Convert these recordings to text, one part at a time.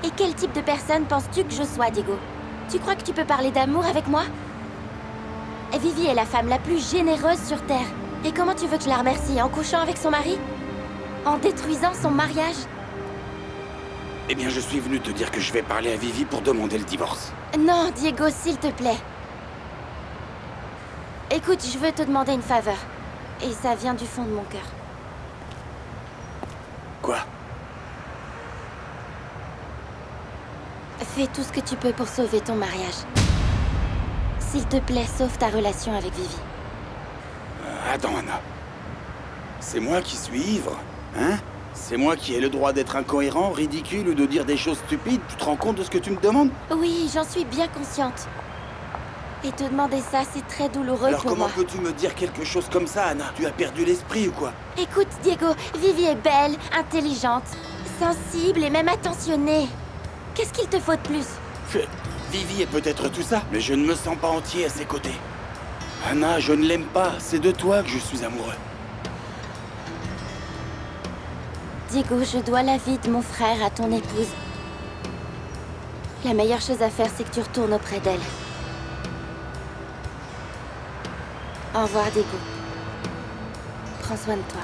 Et quel type de personne penses-tu que je sois, Diego? Tu crois que tu peux parler d'amour avec moi? Vivi est la femme la plus généreuse sur Terre. Et comment tu veux que je la remercie? En couchant avec son mari? En détruisant son mariage? Eh bien, je suis venu te dire que je vais parler à Vivi pour demander le divorce. Non, Diego, s'il te plaît. Écoute, je veux te demander une faveur. Et ça vient du fond de mon cœur. Quoi? Fais tout ce que tu peux pour sauver ton mariage. S'il te plaît, sauve ta relation avec Vivi. Attends, Anna. C'est moi qui suis ivre, hein? C'est moi qui ai le droit d'être incohérent, ridicule ou de dire des choses stupides? Tu te rends compte de ce que tu me demandes? Oui, j'en suis bien consciente. Et te demander ça, c'est très douloureux Alors pour comment moi. peux-tu me dire quelque chose comme ça, Anna? Tu as perdu l'esprit ou quoi? Écoute, Diego, Vivi est belle, intelligente, sensible et même attentionnée. Qu'est-ce qu'il te faut de plus? Vivi est peut-être tout ça, mais je ne me sens pas entier à ses côtés. Anna, je ne l'aime pas, c'est de toi que je suis amoureux. Diego, je dois la vie de mon frère à ton épouse. La meilleure chose à faire, c'est que tu retournes auprès d'elle. Au revoir, Diego. Prends soin de toi.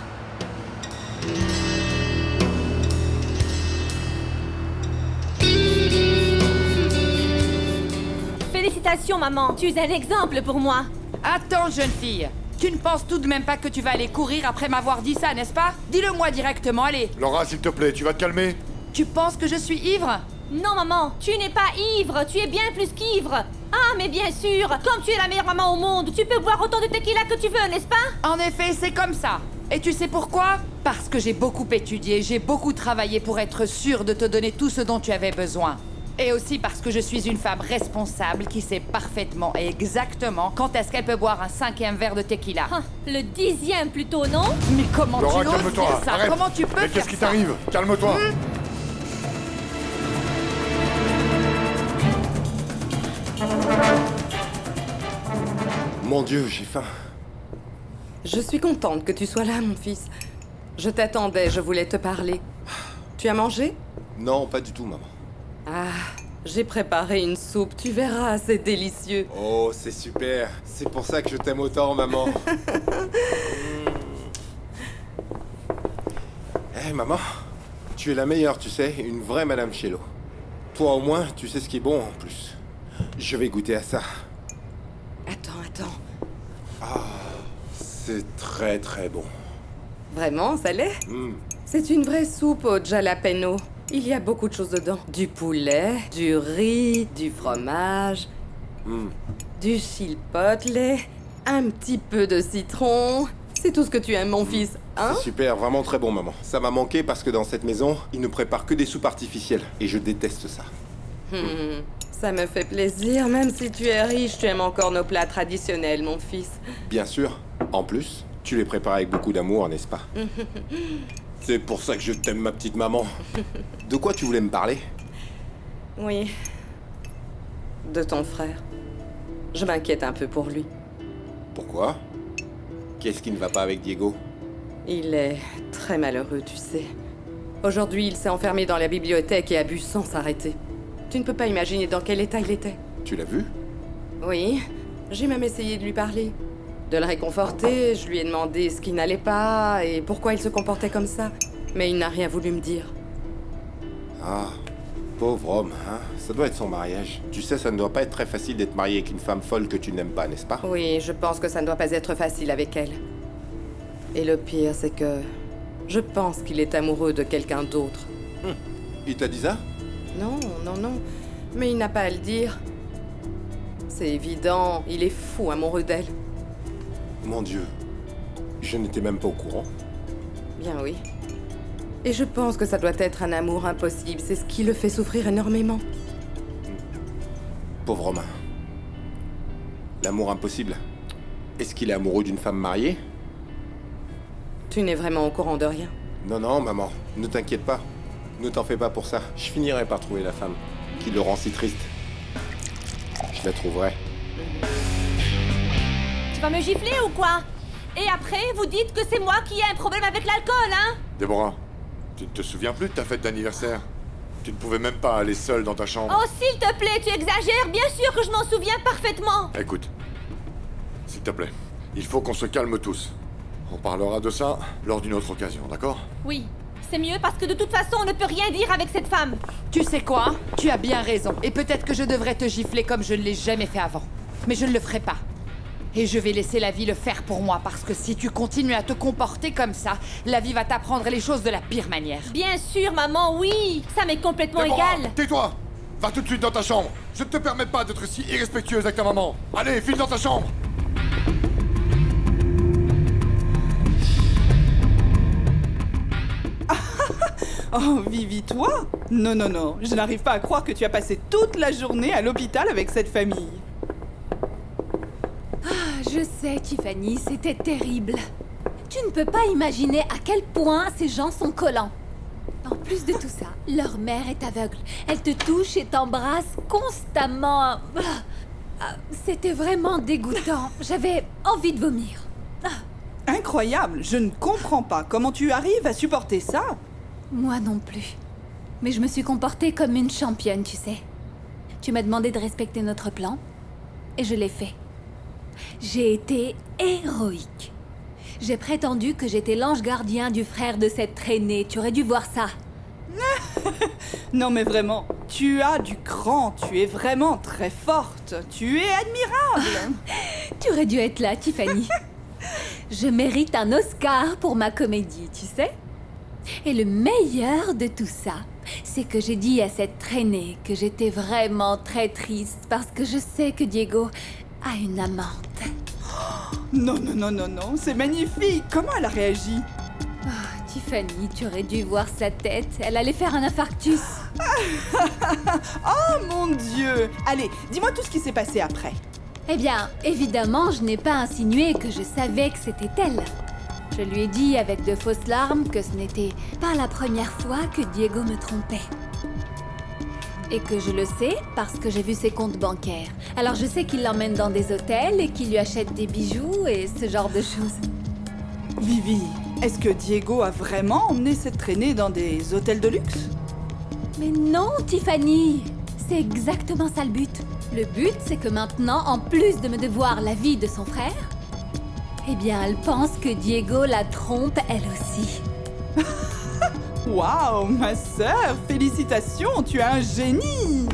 Félicitations, maman. Tu es un exemple pour moi. Attends, jeune fille. Tu ne penses tout de même pas que tu vas aller courir après m'avoir dit ça, n'est-ce pas? Dis-le-moi directement, allez. Laura, s'il te plaît, tu vas te calmer? Tu penses que je suis ivre? Non, maman, tu n'es pas ivre. Tu es bien plus qu'ivre. Ah, mais bien sûr. Comme tu es la meilleure maman au monde, tu peux boire autant de tequila que tu veux, n'est-ce pas? En effet, c'est comme ça. Et tu sais pourquoi? Parce que j'ai beaucoup étudié, j'ai beaucoup travaillé pour être sûre de te donner tout ce dont tu avais besoin. Et aussi parce que je suis une femme responsable qui sait parfaitement et exactement quand est-ce qu'elle peut boire un 5e verre de tequila. Ah, le 10e plutôt, non? Mais comment Laura, tu oses calme-toi, dire ça? arrête. Comment tu peux Mais faire qu'est-ce qui ça? t'arrive? Calme-toi. Mon Dieu, j'ai faim. Je suis contente que tu sois là, mon fils. Je t'attendais, je voulais te parler. Tu as mangé? Non, pas du tout, maman. Ah, j'ai préparé une soupe, tu verras, c'est délicieux. Oh, c'est super. C'est pour ça que je t'aime autant, maman. Eh, maman, tu es la meilleure, tu sais, une vraie Madame Cello. Toi, au moins, tu sais ce qui est bon, en plus. Je vais goûter à ça. Attends. C'est très, très bon. Vraiment, ça l'est? C'est une vraie soupe au jalapeno. Il y a beaucoup de choses dedans. Du poulet, du riz, du fromage, du chipotle, un petit peu de citron. C'est tout ce que tu aimes, mon fils, hein? C'est super, vraiment très bon, maman. Ça m'a manqué parce que dans cette maison, ils ne préparent que des soupes artificielles. Et je déteste ça. Ça me fait plaisir, même si tu es riche, tu aimes encore nos plats traditionnels, mon fils. Bien sûr. En plus, tu les prépares avec beaucoup d'amour, n'est-ce pas? C'est pour ça que je t'aime, ma petite maman. De quoi tu voulais me parler? Oui. De ton frère. Je m'inquiète un peu pour lui. Pourquoi? Qu'est-ce qui ne va pas avec Diego? Il est très malheureux, tu sais. Aujourd'hui, il s'est enfermé dans la bibliothèque et a bu sans s'arrêter. Tu ne peux pas imaginer dans quel état il était. Tu l'as vu? Oui, j'ai même essayé de lui parler. De le réconforter, je lui ai demandé ce qui n'allait pas et pourquoi il se comportait comme ça. Mais il n'a rien voulu me dire. Ah, pauvre homme, hein? Ça doit être son mariage. Tu sais, ça ne doit pas être très facile d'être marié avec une femme folle que tu n'aimes pas, n'est-ce pas? Oui, je pense que ça ne doit pas être facile avec elle. Et le pire, c'est que je pense qu'il est amoureux de quelqu'un d'autre. Il t'a dit ça? Non, non, non. Mais il n'a pas à le dire. C'est évident, il est fou amoureux d'elle. Mon Dieu, je n'étais même pas au courant. Bien oui. Et je pense que ça doit être un amour impossible. C'est ce qui le fait souffrir énormément. Pauvre Romain. L'amour impossible. Est-ce qu'il est amoureux d'une femme mariée? Tu n'es vraiment au courant de rien. Non, non, maman, ne t'inquiète pas. Ne t'en fais pas pour ça. Je finirai par trouver la femme qui le rend si triste. Je la trouverai. Tu vas me gifler ou quoi? Et après, vous dites que c'est moi qui ai un problème avec l'alcool, hein? Déborah, tu ne te souviens plus de ta fête d'anniversaire? Tu ne pouvais même pas aller seule dans ta chambre. Oh, s'il te plaît, tu exagères. Bien sûr que je m'en souviens parfaitement. Écoute, s'il te plaît, il faut qu'on se calme tous. On parlera de ça lors d'une autre occasion, d'accord? Oui, c'est mieux parce que de toute façon, on ne peut rien dire avec cette femme. Tu sais quoi? Tu as bien raison. Et peut-être que je devrais te gifler comme je ne l'ai jamais fait avant. Mais je ne le ferai pas. Et je vais laisser la vie le faire pour moi, parce que si tu continues à te comporter comme ça, la vie va t'apprendre les choses de la pire manière. Bien sûr, maman, oui. Ça m'est complètement Déborah, égal. tais-toi! Va tout de suite dans ta chambre. Je ne te permets pas d'être si irrespectueuse avec ta maman. Allez, file dans ta chambre. Oh, Vivi, toi? Non, non, non, je n'arrive pas à croire que tu as passé toute la journée à l'hôpital avec cette famille. Je sais, Tiffany, c'était terrible. Tu ne peux pas imaginer à quel point ces gens sont collants. En plus de tout ça, leur mère est aveugle. Elle te touche et t'embrasse constamment. C'était vraiment dégoûtant. J'avais envie de vomir. Incroyable, je ne comprends pas comment tu arrives à supporter ça. Moi non plus. Mais je me suis comportée comme une championne, tu sais. Tu m'as demandé de respecter notre plan, et je l'ai fait. J'ai été héroïque. J'ai prétendu que j'étais l'ange gardien du frère de cette traînée. Tu aurais dû voir ça. Non mais vraiment, tu as du cran, tu es vraiment très forte, tu es admirable. Tu aurais dû être là, Tiffany. Je mérite un Oscar pour ma comédie, tu sais. Et le meilleur de tout ça, c'est que j'ai dit à cette traînée que j'étais vraiment très triste parce que je sais que Diego a une amante. Non, non, non, non, non, c'est magnifique. Comment elle a réagi? Oh, Tiffany, tu aurais dû voir sa tête. Elle allait faire un infarctus. Oh mon Dieu. Allez, dis-moi tout ce qui s'est passé après. Eh bien, évidemment, je n'ai pas insinué que je savais que c'était elle. Je lui ai dit avec de fausses larmes que ce n'était pas la première fois que Diego me trompait. Et que je le sais parce que j'ai vu ses comptes bancaires. Alors je sais qu'il l'emmène dans des hôtels et qu'il lui achète des bijoux et ce genre de choses. Vivi, est-ce que Diego a vraiment emmené cette traînée dans des hôtels de luxe? Mais non, Tiffany! C'est exactement ça le but. Le but, c'est que maintenant, en plus de me devoir la vie de son frère, eh bien, elle pense que Diego la trompe elle aussi. Waouh, ma sœur, félicitations, tu es un génie.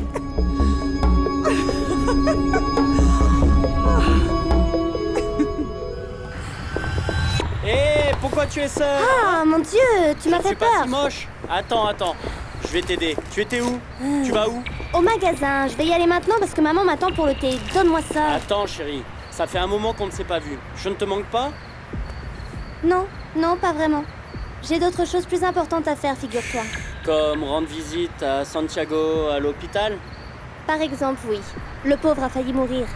Hé, pourquoi tu es seule? Ah, mon Dieu, tu m'as fait Je suis pas peur. si moche. Attends, je vais t'aider. Tu étais où? Tu vas où? Au magasin, je vais y aller maintenant parce que maman m'attend pour le thé. Donne-moi ça. Attends, chérie. Ça fait un moment qu'on ne s'est pas vu. Je ne te manque pas? Non, non, pas vraiment. J'ai d'autres choses plus importantes à faire, figure-toi. Comme rendre visite à Santiago à l'hôpital? Par exemple, oui. Le pauvre a failli mourir.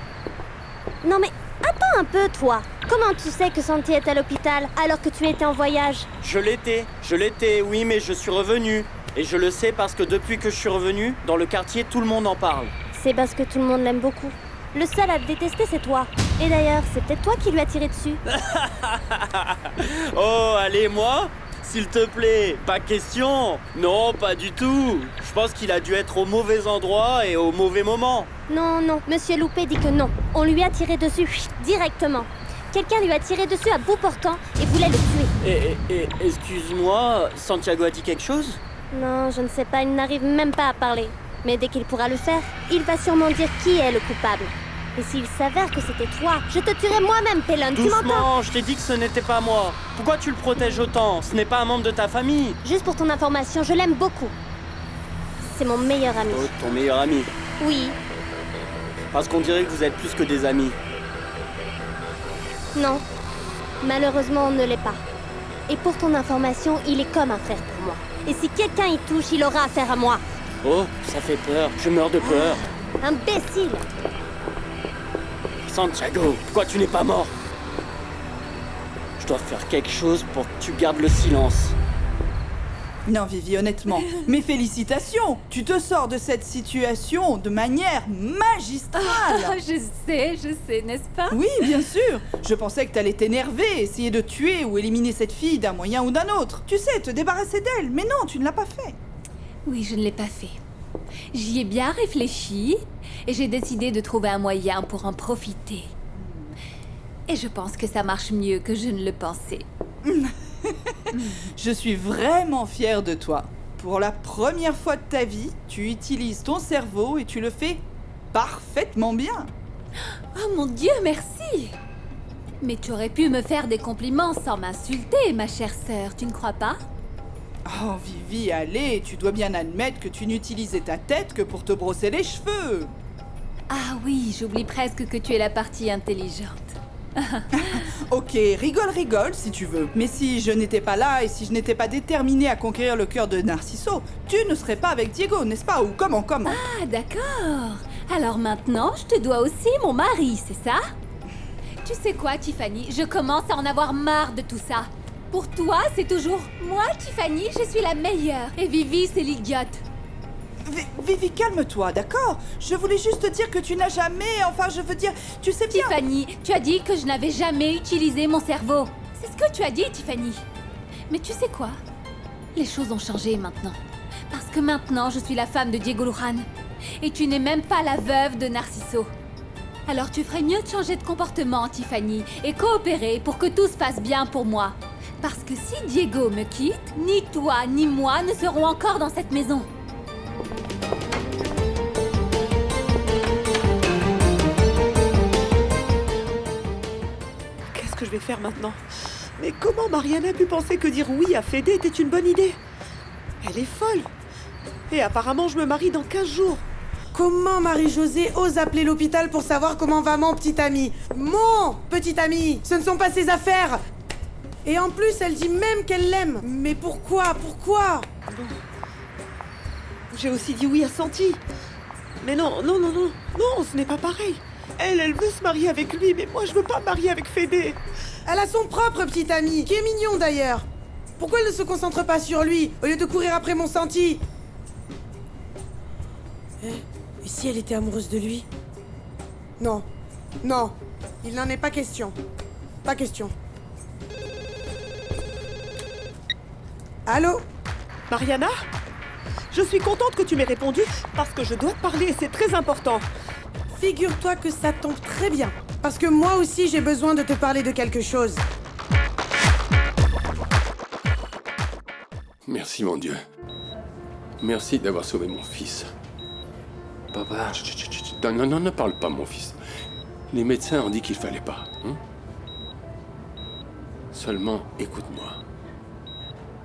Non mais, attends un peu, toi. Comment tu sais que Santi est à l'hôpital alors que tu étais en voyage? Je l'étais, oui, mais je suis revenu. Et je le sais parce que depuis que je suis revenu, dans le quartier, tout le monde en parle. C'est parce que tout le monde l'aime beaucoup. Le seul à le détester, c'est toi. Et d'ailleurs, c'est peut-être toi qui lui as tiré dessus. Oh, allez, moi? S'il te plaît, pas question. Non, pas du tout. Je pense qu'il a dû être au mauvais endroit et au mauvais moment. Non, non, Monsieur Loupé dit que non. On lui a tiré dessus, directement. Quelqu'un lui a tiré dessus à bout portant et voulait le tuer. Excuse-moi, Santiago a dit quelque chose? Non, je ne sais pas, il n'arrive même pas à parler. Mais dès qu'il pourra le faire, il va sûrement dire qui est le coupable. Et s'il s'avère que c'était toi, je te tuerai moi-même, Pélon, tu m'entends? Doucement, je t'ai dit que ce n'était pas moi. Pourquoi tu le protèges autant? Ce n'est pas un membre de ta famille. Juste pour ton information, je l'aime beaucoup. C'est mon meilleur ami. Oh, ton meilleur ami. Oui, Parce qu'on dirait que vous êtes plus que des amis. non. Malheureusement, on ne l'est pas. Et pour ton information, il est comme un frère pour moi. Et si quelqu'un y touche, il aura affaire à moi. Oh, ça fait peur. Je meurs de peur. Imbécile! Santiago, pourquoi tu n'es pas mort? Je dois faire quelque chose pour que tu gardes le silence. Non, Vivi, honnêtement, mes félicitations. Tu te sors de cette situation de manière magistrale. Je sais, n'est-ce pas? Oui, bien sûr. Je pensais que t'allais t'énerver, essayer de tuer ou éliminer cette fille d'un moyen ou d'un autre. Tu sais, te débarrasser d'elle. Mais non, tu ne l'as pas fait. Oui, je ne l'ai pas fait. J'y ai bien réfléchi et j'ai décidé de trouver un moyen pour en profiter. Et je pense que ça marche mieux que je ne le pensais. Je suis vraiment fière de toi. Pour la première fois de ta vie, tu utilises ton cerveau et tu le fais parfaitement bien. Oh mon Dieu, merci! Mais tu aurais pu me faire des compliments sans m'insulter, ma chère sœur, tu ne crois pas? Oh Vivi, allez, tu dois bien admettre que tu n'utilisais ta tête que pour te brosser les cheveux. Ah oui, j'oublie presque que tu es la partie intelligente. Ok, rigole si tu veux. Mais si je n'étais pas là et si je n'étais pas déterminée à conquérir le cœur de Narciso, tu ne serais pas avec Diego, n'est-ce pas? Ou comment? Ah, d'accord. Alors maintenant, je te dois aussi mon mari, c'est ça? Tu sais quoi, Tiffany? Je commence à en avoir marre de tout ça. Pour toi, c'est toujours moi, Tiffany, je suis la meilleure. Et Vivi, c'est l'idiote. Vivi, calme-toi, d'accord? Je voulais juste te dire que tu n'as jamais... Enfin, je veux dire, tu sais bien... Tiffany, tu as dit que je n'avais jamais utilisé mon cerveau. C'est ce que tu as dit, Tiffany. Mais tu sais quoi? Les choses ont changé maintenant. Parce que maintenant, je suis la femme de Diego Luján. Et tu n'es même pas la veuve de Narciso. Alors tu ferais mieux de changer de comportement, Tiffany, et coopérer pour que tout se passe bien pour moi. Parce que si Diego me quitte, ni toi ni moi ne serons encore dans cette maison. Qu'est-ce que je vais faire maintenant? Mais comment Mariana a pu penser que dire oui à Fede était une bonne idée? Elle est folle. Et apparemment, je me marie dans 15 jours. Comment Marie-Josée ose appeler l'hôpital pour savoir comment va mon petit ami? Mon petit ami! Ce ne sont pas ses affaires! Et en plus, elle dit même qu'elle l'aime. Mais pourquoi? J'ai aussi dit oui à Santi. Mais non, ce n'est pas pareil. Elle veut se marier avec lui, mais moi je veux pas me marier avec Fede. Elle a son propre petit ami, qui est mignon d'ailleurs. Pourquoi elle ne se concentre pas sur lui, au lieu de courir après mon Santi? Et si elle était amoureuse de lui? Non, il n'en est pas question. Pas question. Allô? Mariana? Je suis contente que tu m'aies répondu, parce que je dois te parler et c'est très important. Figure-toi que ça tombe très bien, parce que moi aussi j'ai besoin de te parler de quelque chose. Merci, mon Dieu. Merci d'avoir sauvé mon fils. Papa... Non, ne parle pas, mon fils. Les médecins ont dit qu'il fallait pas. Seulement, écoute-moi.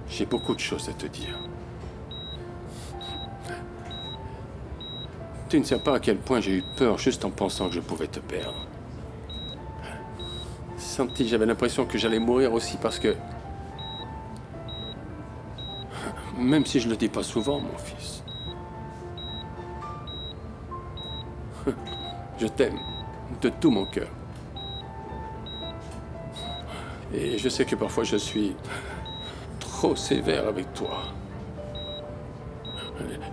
J'ai beaucoup de choses à te dire. Tu ne sais pas à quel point j'ai eu peur juste en pensant que je pouvais te perdre. Santi, j'avais l'impression que j'allais mourir aussi parce que... Même si je le dis pas souvent, mon fils. Je t'aime de tout mon cœur. Et je sais que parfois je suis trop sévère avec toi.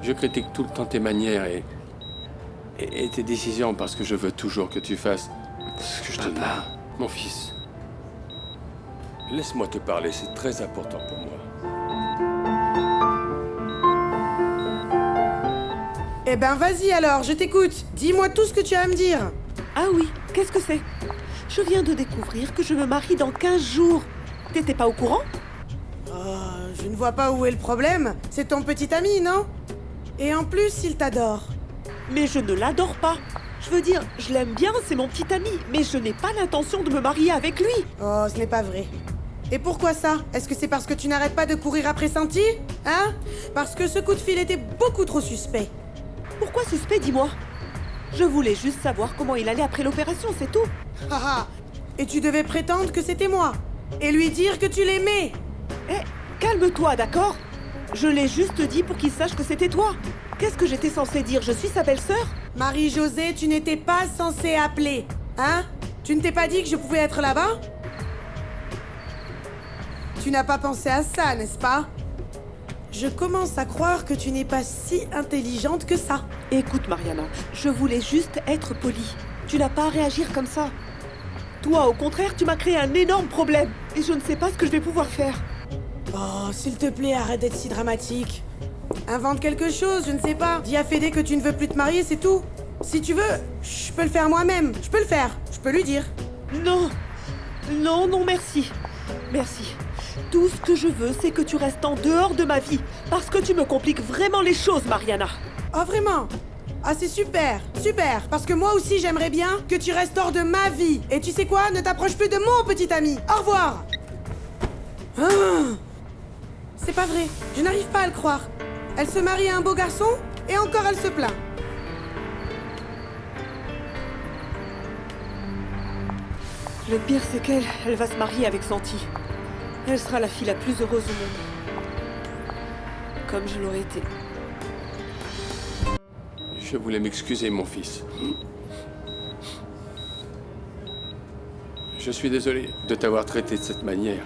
Je critique tout le temps tes manières et tes décisions parce que je veux toujours que tu fasses ce que je te demande. Mon fils, laisse-moi te parler, c'est très important pour moi. Eh ben vas-y alors, je t'écoute. Dis-moi tout ce que tu as à me dire. Ah oui, qu'est-ce que c'est? Je viens de découvrir que je me marie dans 15 jours. T'étais pas au courant? Je ne vois pas où est le problème. C'est ton petit ami, non? Et en plus, il t'adore. Mais je ne l'adore pas. Je veux dire, je l'aime bien, c'est mon petit ami, mais je n'ai pas l'intention de me marier avec lui. Oh, ce n'est pas vrai. Et pourquoi ça? Est-ce que c'est parce que tu n'arrêtes pas de courir après Santi? Hein? Parce que ce coup de fil était beaucoup trop suspect. Pourquoi suspect, dis-moi? Je voulais juste savoir comment il allait après l'opération, c'est tout. Haha. Et tu devais prétendre que c'était moi. Et lui dire que tu l'aimais. Eh, calme-toi, d'accord? Je l'ai juste dit pour qu'il sache que c'était toi. Qu'est-ce que j'étais censée dire? Je suis sa belle-sœur? Marie-Josée, tu n'étais pas censée appeler. Hein? Tu ne t'es pas dit que je pouvais être là-bas? Tu n'as pas pensé à ça, n'est-ce pas? Je commence à croire que tu n'es pas si intelligente que ça. Écoute, Mariana, je voulais juste être polie. Tu n'as pas à réagir comme ça. Toi, au contraire, tu m'as créé un énorme problème. Et je ne sais pas ce que je vais pouvoir faire. Oh, s'il te plaît, arrête d'être si dramatique. Invente quelque chose, je ne sais pas. Dis à Fédé que tu ne veux plus te marier, c'est tout. Si tu veux, je peux le faire moi-même. Je peux le faire. Je peux lui dire. Non. Non, non, merci. Merci. Tout ce que je veux, c'est que tu restes en dehors de ma vie. Parce que tu me compliques vraiment les choses, Mariana. Oh, vraiment? Ah, c'est super, super. Parce que moi aussi, j'aimerais bien que tu restes hors de ma vie. Et tu sais quoi? Ne t'approche plus de mon petit ami. Au revoir. Ah, c'est pas vrai. Je n'arrive pas à le croire. Elle se marie à un beau garçon et encore elle se plaint. Le pire, c'est qu'elle va se marier avec Santi. Elle sera la fille la plus heureuse au monde. Comme je l'aurais été. Je voulais m'excuser, mon fils. Je suis désolé de t'avoir traité de cette manière.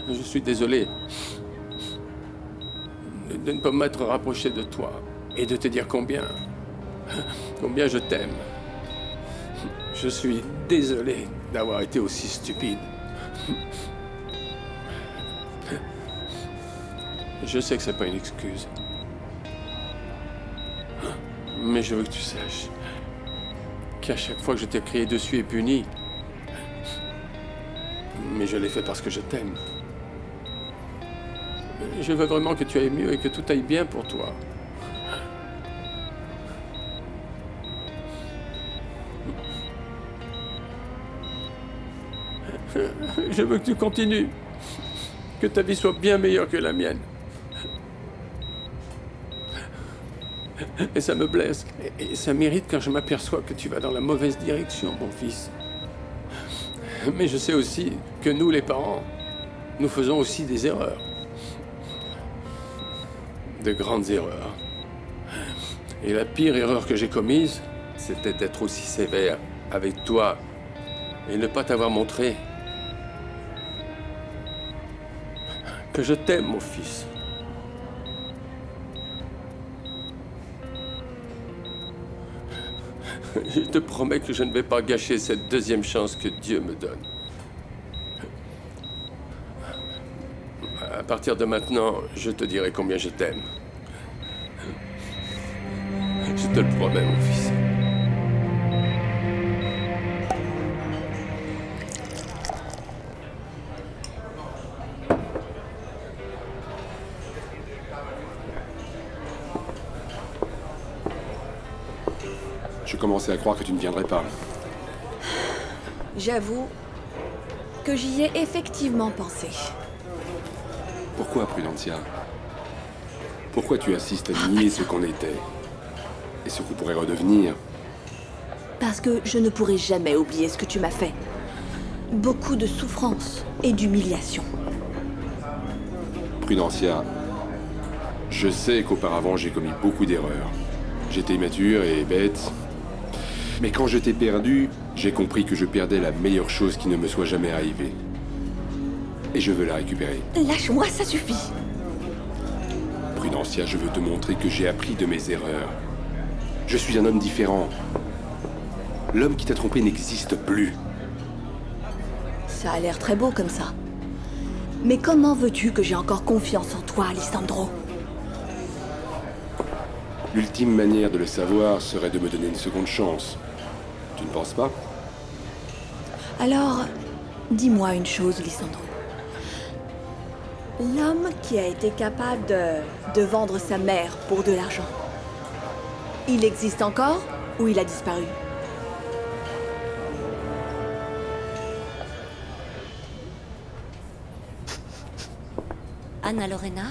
Je suis désolé de ne pas m'être rapproché de toi et de te dire combien je t'aime. Je suis désolé d'avoir été aussi stupide. Je sais que c'est pas une excuse. Mais je veux que tu saches qu'à chaque fois que je t'ai crié dessus et puni, mais je l'ai fait parce que je t'aime. Je veux vraiment que tu ailles mieux et que tout aille bien pour toi. Je veux que tu continues. Que ta vie soit bien meilleure que la mienne. Et ça me blesse. Et ça m'irrite quand je m'aperçois que tu vas dans la mauvaise direction, mon fils. Mais je sais aussi que nous, les parents, nous faisons aussi des erreurs. De grandes erreurs. Et la pire erreur que j'ai commise, c'était d'être aussi sévère avec toi et ne pas t'avoir montré que je t'aime, mon fils. Je te promets que je ne vais pas gâcher cette deuxième chance que Dieu me donne. À partir de maintenant, je te dirai combien je t'aime. Je te le promets, mon fils. Je commençais à croire que tu ne viendrais pas. J'avoue que j'y ai effectivement pensé. Pourquoi, Prudentia? Pourquoi tu insistes à nier ce qu'on était? Et ce qu'on pourrait redevenir? Parce que je ne pourrai jamais oublier ce que tu m'as fait. Beaucoup de souffrance et d'humiliation. Prudentia, je sais qu'auparavant j'ai commis beaucoup d'erreurs. J'étais immature et bête. Mais quand je t'ai perdu, j'ai compris que je perdais la meilleure chose qui ne me soit jamais arrivée. Et je veux la récupérer. Lâche-moi, ça suffit. Prudentia, je veux te montrer que j'ai appris de mes erreurs. Je suis un homme différent. L'homme qui t'a trompé n'existe plus. Ça a l'air très beau comme ça. Mais comment veux-tu que j'ai encore confiance en toi, Alessandro? L'ultime manière de le savoir serait de me donner une seconde chance. Tu ne penses pas? Alors, dis-moi une chose, Alessandro. L'homme qui a été capable de vendre sa mère pour de l'argent, il existe encore ou il a disparu? Anna Lorena?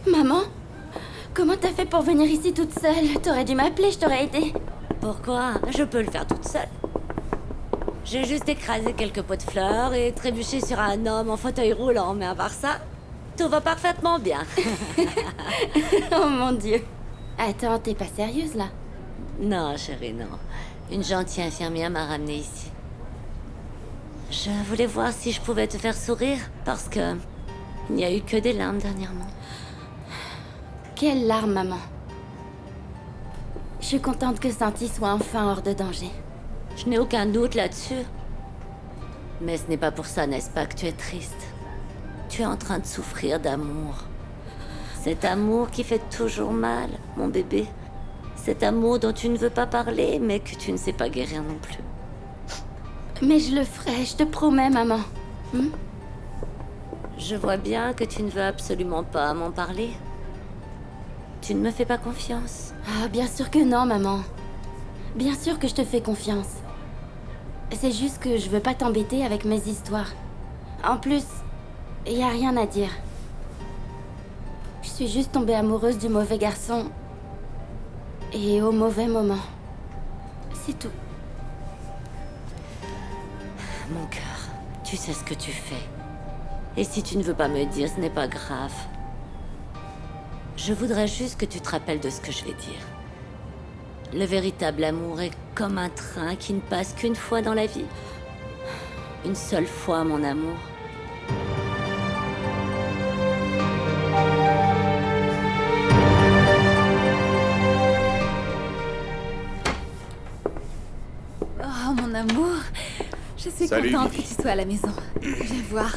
Maman? Comment t'as fait pour venir ici toute seule? T'aurais dû m'appeler, je t'aurais aidé. Pourquoi? Je peux le faire toute seule. J'ai juste écrasé quelques pots de fleurs et trébuché sur un homme en fauteuil roulant, mais à part ça, tout va parfaitement bien. Oh mon Dieu. Attends, t'es pas sérieuse là? Non, chérie, non. Une gentille infirmière m'a ramenée ici. Je voulais voir si je pouvais te faire sourire, parce que il n'y a eu que des larmes dernièrement. Quelles larmes, maman? Je suis contente que Santi soit enfin hors de danger. Je n'ai aucun doute là-dessus. Mais ce n'est pas pour ça, n'est-ce pas, que tu es triste? Tu es en train de souffrir d'amour. Cet amour qui fait toujours mal, mon bébé. Cet amour dont tu ne veux pas parler, mais que tu ne sais pas guérir non plus. Mais je le ferai, je te promets, maman. Je vois bien que tu ne veux absolument pas m'en parler. Tu ne me fais pas confiance. Ah, bien sûr que non, maman. Bien sûr que je te fais confiance. C'est juste que je veux pas t'embêter avec mes histoires. En plus, y a rien à dire. Je suis juste tombée amoureuse du mauvais garçon. Et au mauvais moment. C'est tout. Mon cœur, tu sais ce que tu fais. Et si tu ne veux pas me dire, ce n'est pas grave. Je voudrais juste que tu te rappelles de ce que je vais dire. Le véritable amour est comme un train qui ne passe qu'une fois dans la vie. Une seule fois, mon amour. Oh, mon amour. Je suis Salut, contente Vivi. que tu sois à la maison. Viens voir.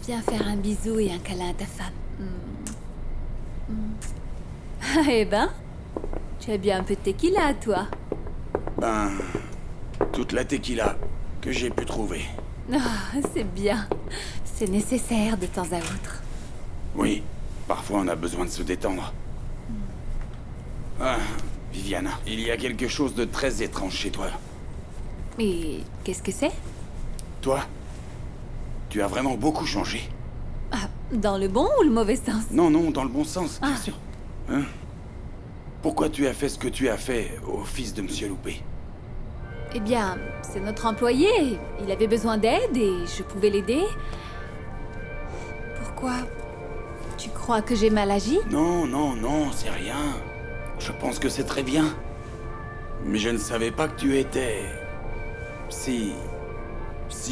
Viens faire un bisou et un câlin à ta femme. Eh ben, tu as bien un peu de tequila, toi. Ben, toute la tequila que j'ai pu trouver. Oh, c'est bien. C'est nécessaire de temps à autre. Oui, parfois on a besoin de se détendre. Ah, Viviana, il y a quelque chose de très étrange chez toi. Et qu'est-ce que c'est? Toi, tu as vraiment beaucoup changé. Ah, dans le bon ou le mauvais sens? Non, non, dans le bon sens, bien sûr. Hein? Pourquoi tu as fait ce que tu as fait au fils de Monsieur Loupé? Eh bien, c'est notre employé. Il avait besoin d'aide et je pouvais l'aider. Pourquoi? Tu crois que j'ai mal agi? Non, non, non, c'est rien. Je pense que c'est très bien. Mais je ne savais pas que tu étais... si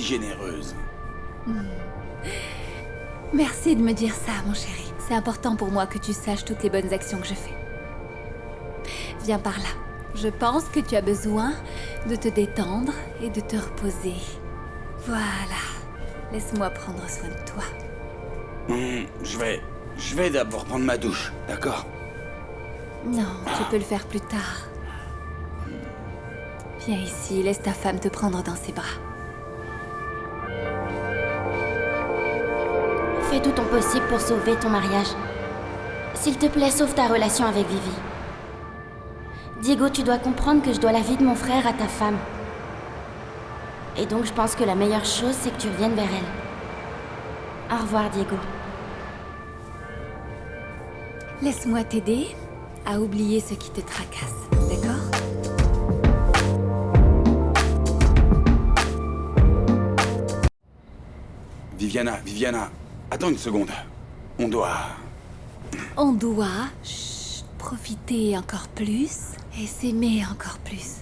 généreuse. Merci de me dire ça, mon chéri. C'est important pour moi que tu saches toutes les bonnes actions que je fais. Viens par là. Je pense que tu as besoin de te détendre et de te reposer. Voilà. Laisse-moi prendre soin de toi. Je vais d'abord prendre ma douche, d'accord? Non, tu peux le faire plus tard. Viens ici, laisse ta femme te prendre dans ses bras. Fais tout ton possible pour sauver ton mariage. S'il te plaît, sauve ta relation avec Vivi. Diego, tu dois comprendre que je dois la vie de mon frère à ta femme. Et donc je pense que la meilleure chose, c'est que tu reviennes vers elle. Au revoir, Diego. Laisse-moi t'aider à oublier ce qui te tracasse, d'accord? Viviana, attends une seconde. On doit profiter encore plus et s'aimer encore plus.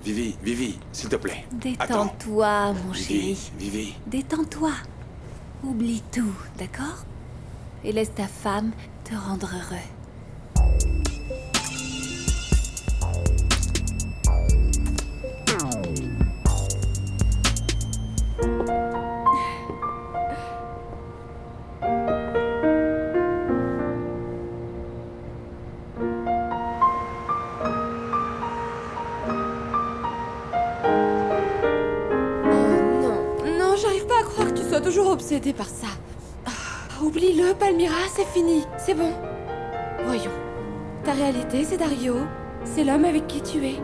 Vivi, s'il te plaît. Détends-toi, mon chéri. Vivi. Détends-toi. Oublie tout, d'accord? Et laisse ta femme te rendre heureux. Non, j'arrive pas à croire que tu sois toujours obsédée par ça. Oublie-le, Palmyra, c'est fini, c'est bon. Voyons. Ta réalité, c'est Dario. C'est l'homme avec qui tu es.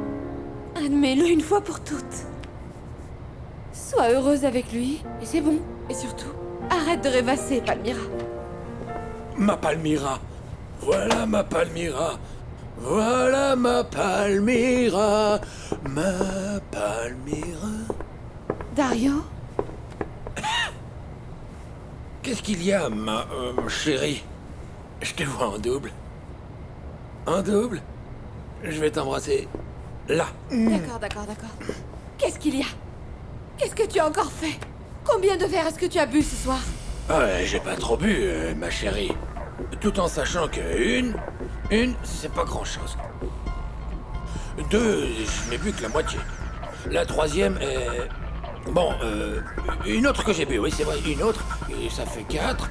Admets-le une fois pour toutes. Sois heureuse avec lui, et c'est bon. Et surtout, arrête de rêvasser, Palmyra. Ma Palmyra. Voilà ma Palmyra. Voilà ma Palmyra. Ma Palmyra. Dario? Qu'est-ce qu'il y a, ma chérie? Je te vois en double. En double? Je vais t'embrasser là. D'accord. Qu'est-ce qu'il y a? Qu'est-ce que tu as encore fait? Combien de verres est-ce que tu as bu ce soir? J'ai pas trop bu, ma chérie. Tout en sachant que une, c'est pas grand-chose. 2, je n'ai bu que la moitié. La 3e est... Bon, une autre que j'ai bu, oui, c'est vrai, une autre, et ça fait 4.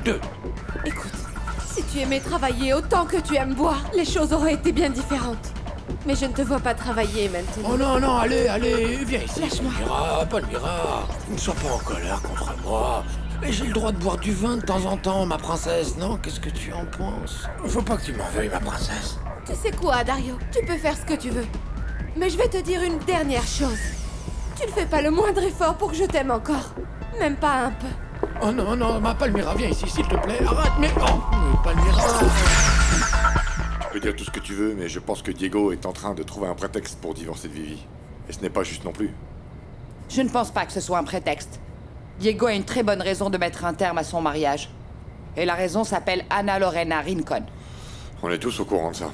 2. Écoute, si tu aimais travailler autant que tu aimes boire, les choses auraient été bien différentes. Mais je ne te vois pas travailler maintenant. Oh non, non, allez, viens ici. Lâche-moi. Palmyra, ne sois pas en colère contre moi. Mais j'ai le droit de boire du vin de temps en temps, ma princesse, non? Qu'est-ce que tu en penses? Faut pas que tu m'en veuilles, ma princesse. Tu sais quoi, Dario? Tu peux faire ce que tu veux. Mais je vais te dire une dernière chose. Tu ne fais pas le moindre effort pour que je t'aime encore. Même pas un peu. Oh non, non, ma Palmyra, viens ici, s'il te plaît. Arrête, mais... Oh, mais Palmyra... Tu peux dire tout ce que tu veux, mais je pense que Diego est en train de trouver un prétexte pour divorcer de Vivi. Et ce n'est pas juste non plus. Je ne pense pas que ce soit un prétexte. Diego a une très bonne raison de mettre un terme à son mariage. Et la raison s'appelle Anna Lorena Rincon. On est tous au courant de ça.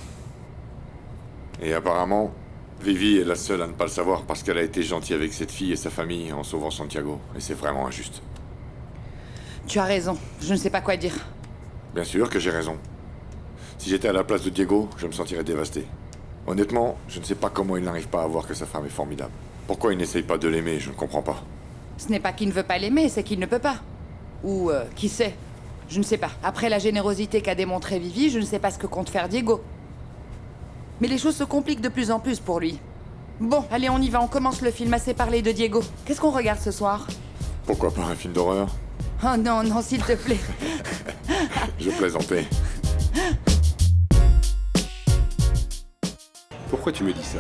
Et apparemment, Vivi est la seule à ne pas le savoir parce qu'elle a été gentille avec cette fille et sa famille en sauvant Santiago. Et c'est vraiment injuste. Tu as raison, je ne sais pas quoi dire. Bien sûr que j'ai raison. Si j'étais à la place de Diego, je me sentirais dévasté. Honnêtement, je ne sais pas comment il n'arrive pas à voir que sa femme est formidable. Pourquoi il n'essaye pas de l'aimer, je ne comprends pas. Ce n'est pas qu'il ne veut pas l'aimer, c'est qu'il ne peut pas. Ou, qui sait? Je ne sais pas. Après la générosité qu'a démontré Vivi, je ne sais pas ce que compte faire Diego. Mais les choses se compliquent de plus en plus pour lui. Bon, allez, on y va, on commence le film, assez parlé de Diego. Qu'est-ce qu'on regarde ce soir? Pourquoi pas un film d'horreur? Oh non, non, s'il te plaît. Je plaisantais. Pourquoi tu me dis ça?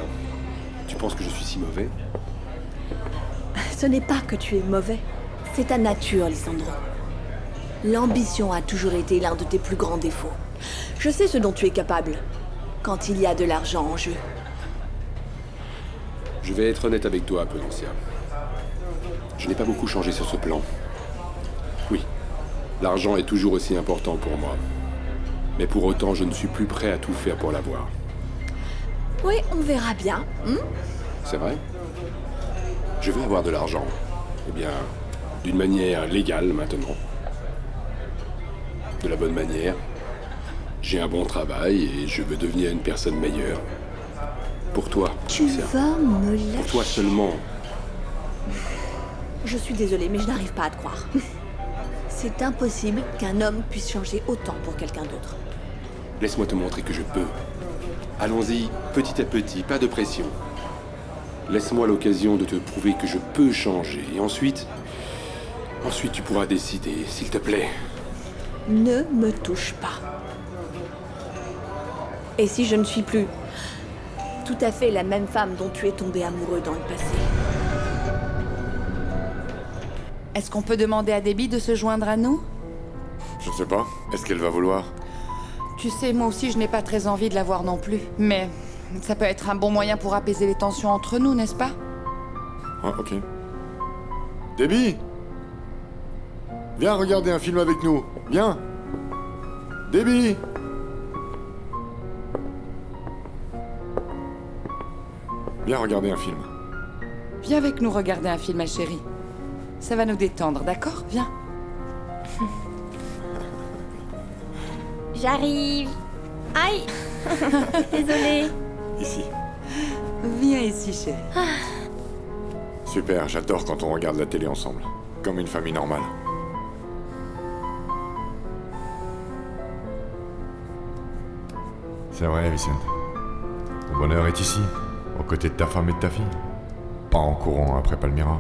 Tu penses que je suis si mauvais? Ce n'est pas que tu es mauvais. C'est ta nature, Lisandro. L'ambition a toujours été l'un de tes plus grands défauts. Je sais ce dont tu es capable, quand il y a de l'argent en jeu. Je vais être honnête avec toi, Prudencia. Je n'ai pas beaucoup changé sur ce plan. Oui, l'argent est toujours aussi important pour moi. Mais pour autant, je ne suis plus prêt à tout faire pour l'avoir. Oui, on verra bien. C'est vrai? Je veux avoir de l'argent. Eh bien, d'une manière légale maintenant. De la bonne manière. J'ai un bon travail et je veux devenir une personne meilleure. Pour toi, Tu vas me lâcher. Pour toi seulement. Je suis désolée, mais je n'arrive pas à te croire. C'est impossible qu'un homme puisse changer autant pour quelqu'un d'autre. Laisse-moi te montrer que je peux. Allons-y, petit à petit, pas de pression. Laisse-moi l'occasion de te prouver que je peux changer. Et ensuite tu pourras décider, s'il te plaît. Ne me touche pas. Et si je ne suis plus tout à fait la même femme dont tu es tombé amoureux dans le passé? Est-ce qu'on peut demander à Debbie de se joindre à nous? Je ne sais pas. Est-ce qu'elle va vouloir? Tu sais, moi aussi, je n'ai pas très envie de la voir non plus. Mais ça peut être un bon moyen pour apaiser les tensions entre nous, n'est-ce pas? Ah, ok. Debbie! Viens regarder un film avec nous. Viens! Debbie! Viens regarder un film. Viens avec nous regarder un film, ma chérie. Ça va nous détendre, d'accord? Viens. J'arrive. Aïe. Désolée. Ici. Viens ici, chérie. Super, j'adore quand on regarde la télé ensemble. Comme une famille normale. C'est vrai, Vicente. Ton bonheur est ici, aux côtés de ta femme et de ta fille. Pas en courant après Palmyra.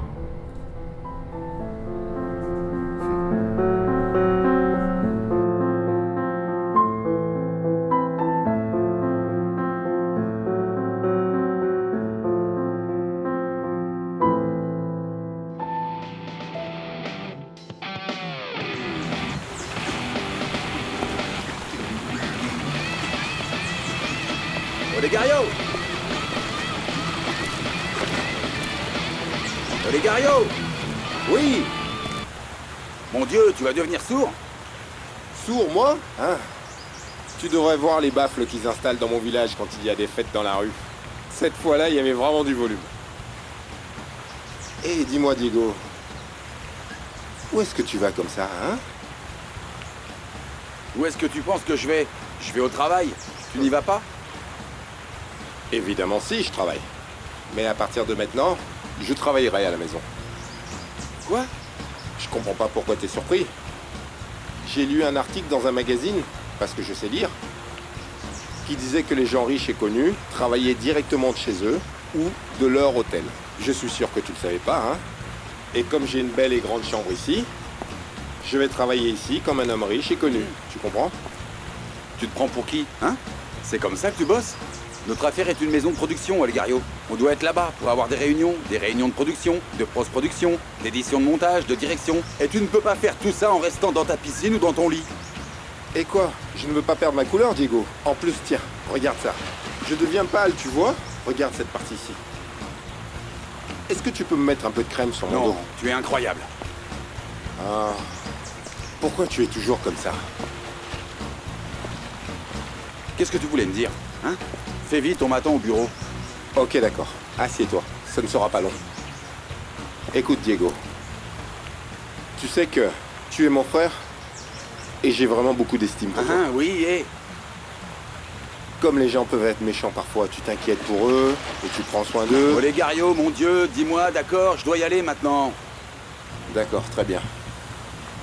Olegario! Olegario! Oui! Mon Dieu, tu vas devenir sourd? Sourd, moi? Hein? Tu devrais voir les baffles qu'ils installent dans mon village quand il y a des fêtes dans la rue. Cette fois-là, il y avait vraiment du volume. Et dis-moi, Diego, où est-ce que tu vas comme ça, hein? Où est-ce que tu penses que je vais? Je vais au travail. Tu n'y vas pas? Évidemment si, je travaille. Mais à partir de maintenant, je travaillerai à la maison. Quoi? Je comprends pas pourquoi t'es surpris. J'ai lu un article dans un magazine, parce que je sais lire, qui disait que les gens riches et connus travaillaient directement de chez eux ou de leur hôtel. Je suis sûr que tu le savais pas, hein. Et comme j'ai une belle et grande chambre ici, je vais travailler ici comme un homme riche et connu. Tu comprends? Tu te prends pour qui, hein? C'est comme ça que tu bosses? Notre affaire est une maison de production, Elgario. On doit être là-bas pour avoir des réunions de production, de post-production, d'édition de montage, de direction. Et tu ne peux pas faire tout ça en restant dans ta piscine ou dans ton lit. Et quoi? Je ne veux pas perdre ma couleur, Diego. En plus, tiens, regarde ça. Je deviens pâle, tu vois? Regarde cette partie ici. Est-ce que tu peux me mettre un peu de crème sur mon dos? Non, tu es incroyable. Ah... Pourquoi tu es toujours comme ça? Qu'est-ce que tu voulais me dire, hein? Fais vite, on m'attend au bureau. Ok, d'accord. Assieds-toi. Ça ne sera pas long. Écoute, Diego. Tu sais que tu es mon frère et j'ai vraiment beaucoup d'estime pour toi. Ah oui, et... Comme les gens peuvent être méchants parfois, tu t'inquiètes pour eux et tu prends soin d'eux. Olegario, mon Dieu, dis-moi, d'accord, je dois y aller maintenant. D'accord, très bien.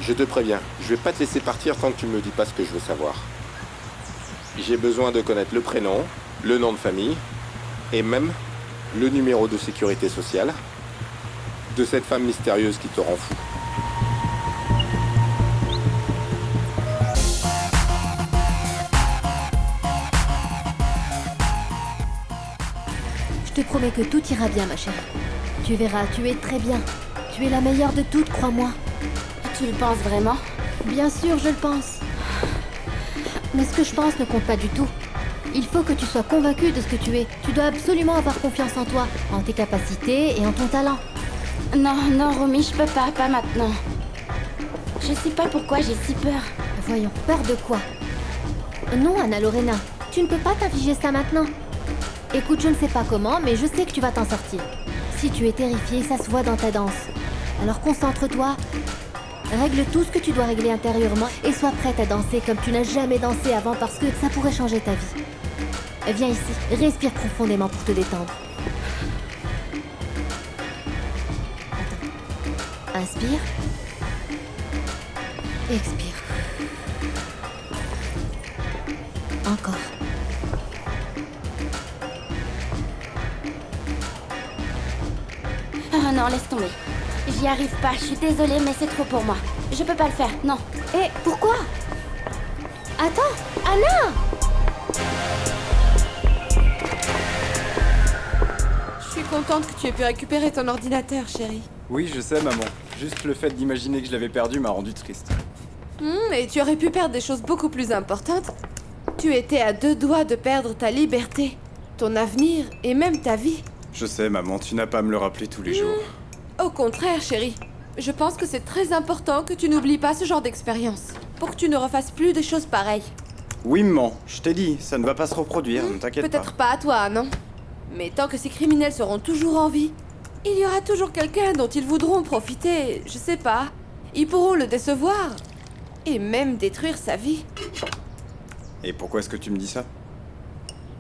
Je te préviens, je vais pas te laisser partir tant que tu me dis pas ce que je veux savoir. J'ai besoin de connaître le prénom, le nom de famille, et même le numéro de sécurité sociale de cette femme mystérieuse qui te rend fou. Je te promets que tout ira bien, ma chérie. Tu verras, tu es très bien. Tu es la meilleure de toutes, crois-moi. Tu le penses vraiment? Bien sûr, je le pense. Mais ce que je pense ne compte pas du tout. Il faut que tu sois convaincue de ce que tu es. Tu dois absolument avoir confiance en toi, en tes capacités et en ton talent. Non, non, Romy, je peux pas maintenant. Je sais pas pourquoi j'ai si peur. Voyons, peur de quoi? Non, Anna Lorena, tu ne peux pas t'infliger ça maintenant. Écoute, je ne sais pas comment, mais je sais que tu vas t'en sortir. Si tu es terrifiée, ça se voit dans ta danse. Alors concentre-toi, règle tout ce que tu dois régler intérieurement et sois prête à danser comme tu n'as jamais dansé avant parce que ça pourrait changer ta vie. Viens ici, respire profondément pour te détendre. Attends. Inspire. Expire. Encore. Ah non, laisse tomber. J'y arrive pas, je suis désolée, mais c'est trop pour moi. Je peux pas le faire, non. Et pourquoi? Attends, Anna! Je suis contente que tu aies pu récupérer ton ordinateur, chérie. Oui, je sais, maman. Juste le fait d'imaginer que je l'avais perdu m'a rendu triste. Et tu aurais pu perdre des choses beaucoup plus importantes. Tu étais à 2 doigts de perdre ta liberté, ton avenir et même ta vie. Je sais, maman, tu n'as pas à me le rappeler tous les jours. Au contraire, chérie. Je pense que c'est très important que tu n'oublies pas ce genre d'expérience, pour que tu ne refasses plus des choses pareilles. Oui, maman, je t'ai dit, ça ne va pas se reproduire, ne t'inquiète pas. Peut-être pas à toi, non? Mais tant que ces criminels seront toujours en vie, il y aura toujours quelqu'un dont ils voudront profiter, je sais pas. Ils pourront le décevoir, et même détruire sa vie. Et pourquoi est-ce que tu me dis ça?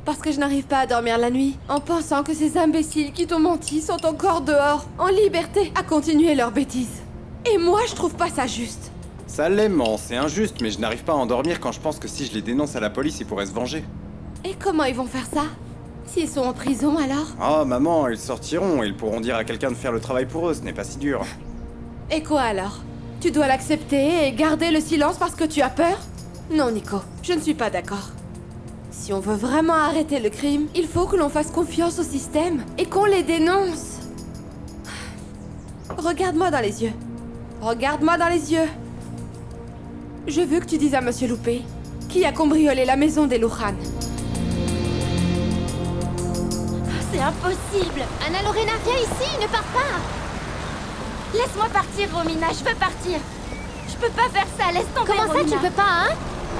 Parce que je n'arrive pas à dormir la nuit, en pensant que ces imbéciles qui t'ont menti sont encore dehors, en liberté, à continuer leurs bêtises. Et moi, je trouve pas ça juste. Ça l'est, maman, c'est injuste, mais je n'arrive pas à endormir quand je pense que si je les dénonce à la police, ils pourraient se venger. Et comment ils vont faire ça? S'ils sont en prison, alors? Oh, maman, ils sortiront et ils pourront dire à quelqu'un de faire le travail pour eux, ce n'est pas si dur. Et quoi alors? Tu dois l'accepter et garder le silence parce que tu as peur? Non, Nico, je ne suis pas d'accord. Si on veut vraiment arrêter le crime, il faut que l'on fasse confiance au système et qu'on les dénonce. Regarde-moi dans les yeux. Regarde-moi dans les yeux. Je veux que tu dises à Monsieur Loupé qui a cambriolé la maison des Lujan. C'est impossible. Anna Lorena, viens ici, ne pars pas. Laisse-moi partir, Romina, je veux partir. Je peux pas faire ça, laisse tomber, Comment ça, Romina. tu peux pas, hein?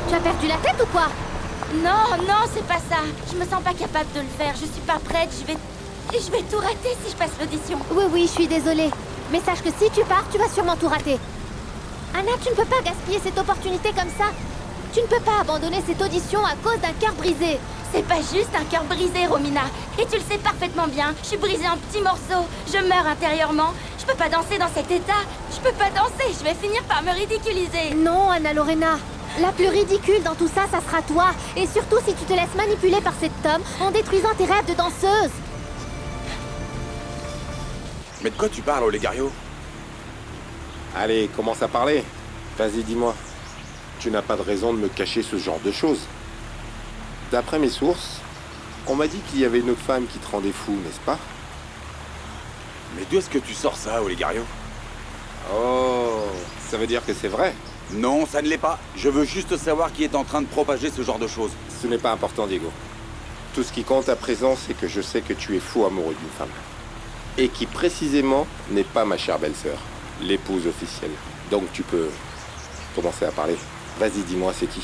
Tu as perdu la tête ou quoi? Non, non, c'est pas ça. Je me sens pas capable de le faire. Je suis pas prête. Je vais tout rater si je passe l'audition. Oui, oui, je suis désolée. Mais sache que si tu pars, tu vas sûrement tout rater. Anna, tu ne peux pas gaspiller cette opportunité comme ça. Tu ne peux pas abandonner cette audition à cause d'un cœur brisé. C'est pas juste un cœur brisé, Romina. Et tu le sais parfaitement bien. Je suis brisée en petits morceaux. Je meurs intérieurement. Je peux pas danser dans cet état. Je peux pas danser, je vais finir par me ridiculiser. Non, Anna Lorena. La plus ridicule dans tout ça, ça sera toi. Et surtout si tu te laisses manipuler par cet homme en détruisant tes rêves de danseuse. Mais de quoi tu parles, Olegario? Allez, commence à parler. Vas-y, dis-moi. Tu n'as pas de raison de me cacher ce genre de choses. D'après mes sources, on m'a dit qu'il y avait une autre femme qui te rendait fou, n'est-ce pas? Mais d'où est-ce que tu sors ça, Olegario? Oh, ça veut dire que c'est vrai? Non, ça ne l'est pas. Je veux juste savoir qui est en train de propager ce genre de choses. Ce n'est pas important, Diego. Tout ce qui compte à présent, c'est que je sais que tu es fou amoureux d'une femme. Et qui, précisément, n'est pas ma chère belle-sœur, l'épouse officielle. Donc tu peux commencer à parler. Vas-y, dis-moi, c'est qui?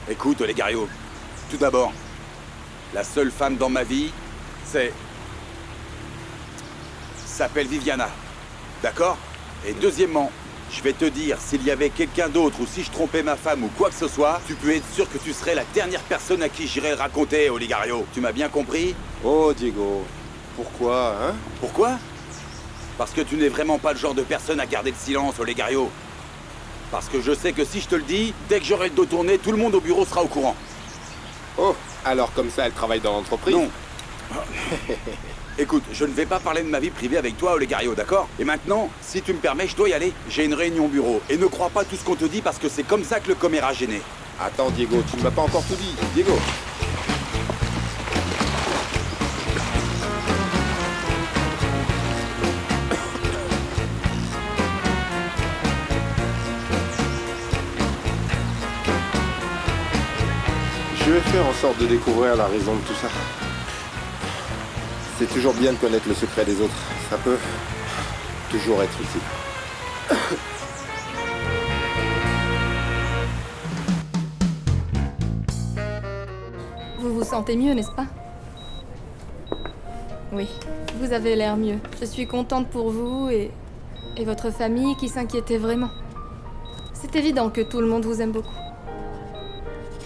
Écoute, Olegario, tout d'abord, la seule femme dans ma vie, s'appelle Viviana. D'accord? Et deuxièmement, je vais te dire, s'il y avait quelqu'un d'autre ou si je trompais ma femme ou quoi que ce soit, tu peux être sûr que tu serais la dernière personne à qui j'irais le raconter, Olegario. Tu m'as bien compris? Oh, Diego, pourquoi, hein? Pourquoi? Parce que tu n'es vraiment pas le genre de personne à garder le silence, Olegario. Parce que je sais que si je te le dis, dès que j'aurai le dos tourné, tout le monde au bureau sera au courant. Oh, alors comme ça, elle travaille dans l'entreprise? Non. Écoute, je ne vais pas parler de ma vie privée avec toi, Olegario, d'accord? Et maintenant, si tu me permets, je dois y aller. J'ai une réunion au bureau. Et ne crois pas tout ce qu'on te dit parce que c'est comme ça que le commérage est né. Attends, Diego, tu ne m'as pas encore tout dit. Diego! Je vais faire en sorte de découvrir la raison de tout ça. C'est toujours bien de connaître le secret des autres. Ça peut toujours être utile. Vous vous sentez mieux, n'est-ce pas? Oui, vous avez l'air mieux. Je suis contente pour vous et votre famille qui s'inquiétait vraiment. C'est évident que tout le monde vous aime beaucoup.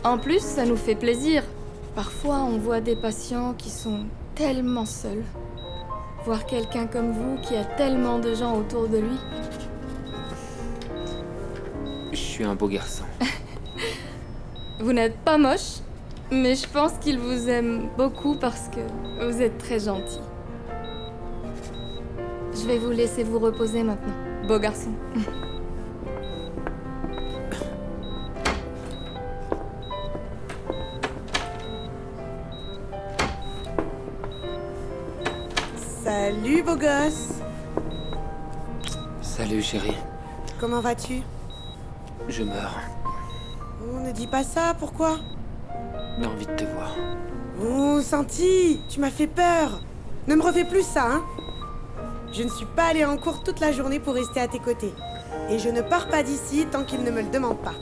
En plus, ça nous fait plaisir. Parfois, on voit des patients qui sont tellement seuls. Voir quelqu'un comme vous qui a tellement de gens autour de lui. Je suis un beau garçon. Vous n'êtes pas moche, mais je pense qu'il vous aime beaucoup parce que vous êtes très gentil. Je vais vous laisser vous reposer maintenant, beau garçon. Salut, beau gosse. Salut, chérie. Comment vas-tu? Je meurs. Oh, ne dis pas ça, pourquoi? J'ai envie de te voir. Oh, Santi, tu m'as fait peur. Ne me refais plus ça, hein? Je ne suis pas allée en cours toute la journée pour rester à tes côtés. Et je ne pars pas d'ici tant qu'il ne me le demande pas.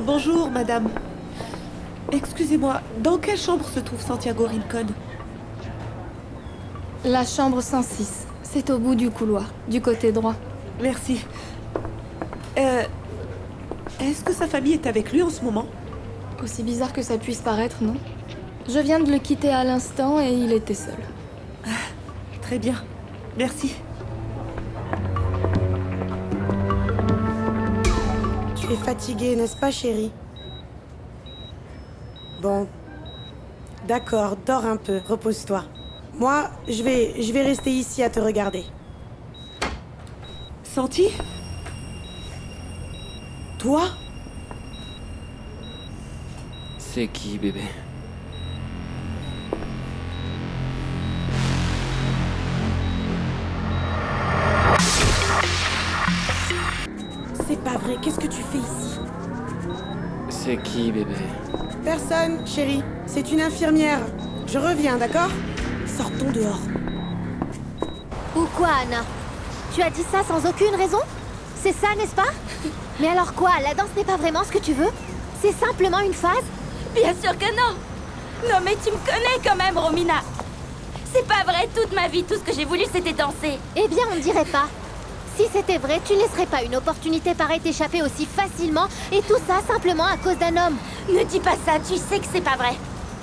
Bonjour, madame. Excusez-moi, dans quelle chambre se trouve Santiago Rincón? La chambre 106. C'est au bout du couloir, du côté droit. Merci. Est-ce que sa famille est avec lui en ce moment? Aussi bizarre que ça puisse paraître, non? Je viens de le quitter à l'instant et il était seul. Ah, très bien. Merci. Tu es fatiguée, n'est-ce pas, chérie? Bon. D'accord, dors un peu, repose-toi. Moi, je vais rester ici à te regarder. Santi? Toi? C'est qui, bébé? C'est pas vrai, qu'est-ce que tu fais ici? C'est qui, bébé? Personne, chérie. C'est une infirmière. Je reviens, d'accord? Sortons dehors. Ou quoi, Anna? Tu as dit ça sans aucune raison? C'est ça, n'est-ce pas? Mais alors quoi? La danse n'est pas vraiment ce que tu veux? C'est simplement une phase? Bien sûr que non. Non mais tu me connais quand même, Romina. C'est pas vrai, toute ma vie, tout ce que j'ai voulu c'était danser. Eh bien, on ne dirait pas. Si c'était vrai, tu ne laisserais pas une opportunité pareille t'échapper aussi facilement, et tout ça simplement à cause d'un homme. Ne dis pas ça, tu sais que c'est pas vrai.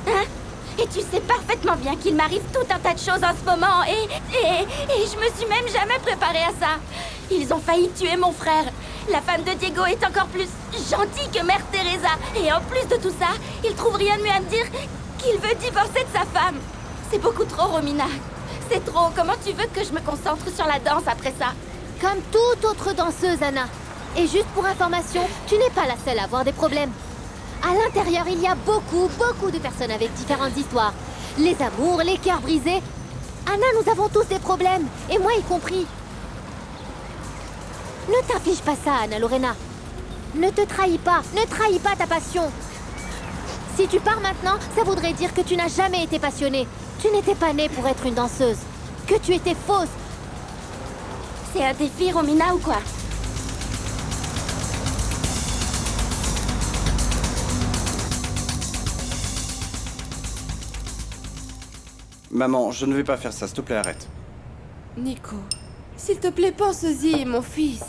Hein? Et tu sais parfaitement bien qu'il m'arrive tout un tas de choses en ce moment, et je me suis même jamais préparée à ça. Ils ont failli tuer mon frère. La femme de Diego est encore plus gentille que Mère Teresa. Et en plus de tout ça, il trouve rien de mieux à me dire qu'il veut divorcer de sa femme. C'est beaucoup trop, Romina. C'est trop. Comment tu veux que je me concentre sur la danse après ça? Comme toute autre danseuse, Anna. Et juste pour information, tu n'es pas la seule à avoir des problèmes. À l'intérieur, il y a beaucoup de personnes avec différentes histoires. Les amours, les cœurs brisés. Anna, nous avons tous des problèmes, et moi y compris. Ne t'inflige pas ça, Anna Lorena. Ne te trahis pas ta passion. Si tu pars maintenant, ça voudrait dire que tu n'as jamais été passionnée. Tu n'étais pas née pour être une danseuse. Que tu étais fausse. C'est un défi, Romina, ou quoi? Maman, je ne vais pas faire ça, s'il te plaît, arrête. Nico, s'il te plaît, pense-y, mon fils.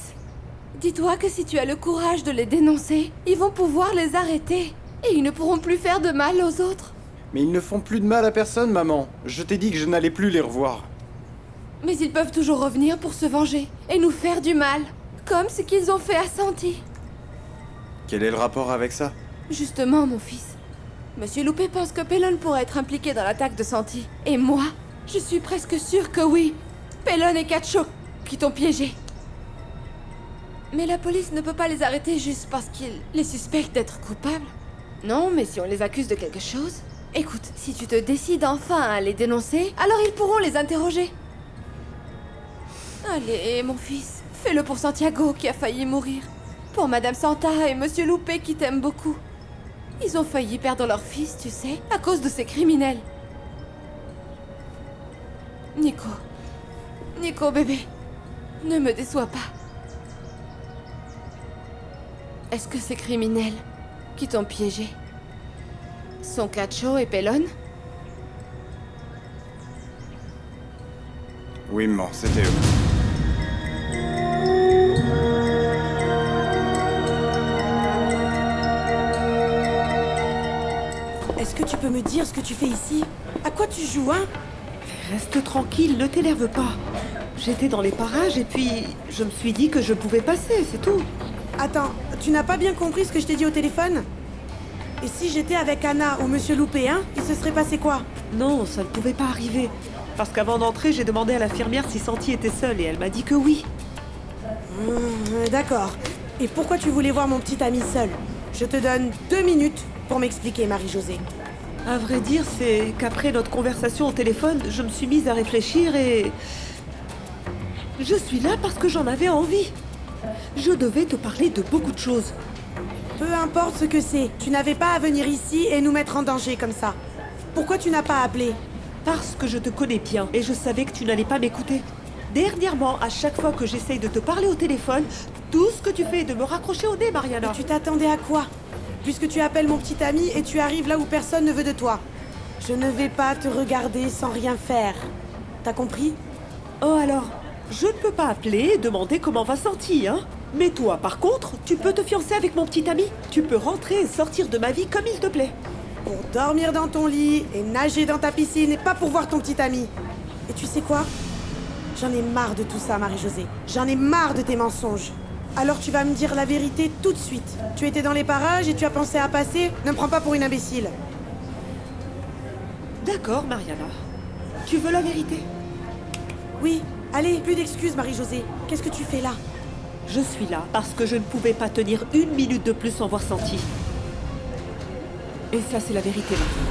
Dis-toi que si tu as le courage de les dénoncer, ils vont pouvoir les arrêter. Et ils ne pourront plus faire de mal aux autres. Mais ils ne font plus de mal à personne, maman. Je t'ai dit que je n'allais plus les revoir. Mais ils peuvent toujours revenir pour se venger et nous faire du mal. Comme ce qu'ils ont fait à Santi. Quel est le rapport avec ça? Justement, mon fils. Monsieur Loupé pense que Pellon pourrait être impliqué dans l'attaque de Santi. Et moi, je suis presque sûre que oui. Pellon et Cacho qui t'ont piégé. Mais la police ne peut pas les arrêter juste parce qu'ils les suspectent d'être coupables. Non, mais si on les accuse de quelque chose... Écoute, si tu te décides enfin à les dénoncer, alors ils pourront les interroger. Allez, mon fils, fais-le pour Santiago qui a failli mourir. Pour Madame Santa et Monsieur Loupé qui t'aiment beaucoup. Ils ont failli perdre leur fils, tu sais, à cause de ces criminels. Nico, bébé, ne me déçois pas. Est-ce que ces criminels qui t'ont piégé sont Cacho et Pellon? Oui, maman, c'était eux. Est-ce que tu peux me dire ce que tu fais ici? À quoi tu joues, hein? Reste tranquille, ne t'énerve pas. J'étais dans les parages et puis je me suis dit que je pouvais passer, c'est tout. Attends, tu n'as pas bien compris ce que je t'ai dit au téléphone? Et si j'étais avec Anna ou Monsieur Loupé, hein, il se serait passé quoi? Non, ça ne pouvait pas arriver. Parce qu'avant d'entrer, j'ai demandé à l'infirmière si Santi était seule et elle m'a dit que oui. D'accord. Et pourquoi tu voulais voir mon petit ami seul? Je te donne 2 minutes pour m'expliquer, Marie-Josée. À vrai dire, c'est qu'après notre conversation au téléphone, je me suis mise à réfléchir et... Je suis là parce que j'en avais envie. Je devais te parler de beaucoup de choses. Peu importe ce que c'est, tu n'avais pas à venir ici et nous mettre en danger comme ça. Pourquoi tu n'as pas appelé? Parce que je te connais bien et je savais que tu n'allais pas m'écouter. Dernièrement, à chaque fois que j'essaye de te parler au téléphone, tout ce que tu fais est de me raccrocher au nez, Mariana. Et tu t'attendais à quoi? Puisque tu appelles mon petit ami et tu arrives là où personne ne veut de toi. Je ne vais pas te regarder sans rien faire. T'as compris? Oh alors, je ne peux pas appeler et demander comment va Santi, hein? Mais toi, par contre, tu peux te fiancer avec mon petit ami. Tu peux rentrer et sortir de ma vie comme il te plaît. Pour dormir dans ton lit et nager dans ta piscine et pas pour voir ton petit ami. Et tu sais quoi? J'en ai marre de tout ça, Marie-Josée. J'en ai marre de tes mensonges. Alors tu vas me dire la vérité tout de suite. Tu étais dans les parages et tu as pensé à passer. Ne me prends pas pour une imbécile. D'accord, Mariana. Tu veux la vérité? Oui. Allez, plus d'excuses, Marie-Josée. Qu'est-ce que tu fais là? Je suis là parce que je ne pouvais pas tenir 1 minute de plus sans voir Santi. Et ça, c'est la vérité maintenant.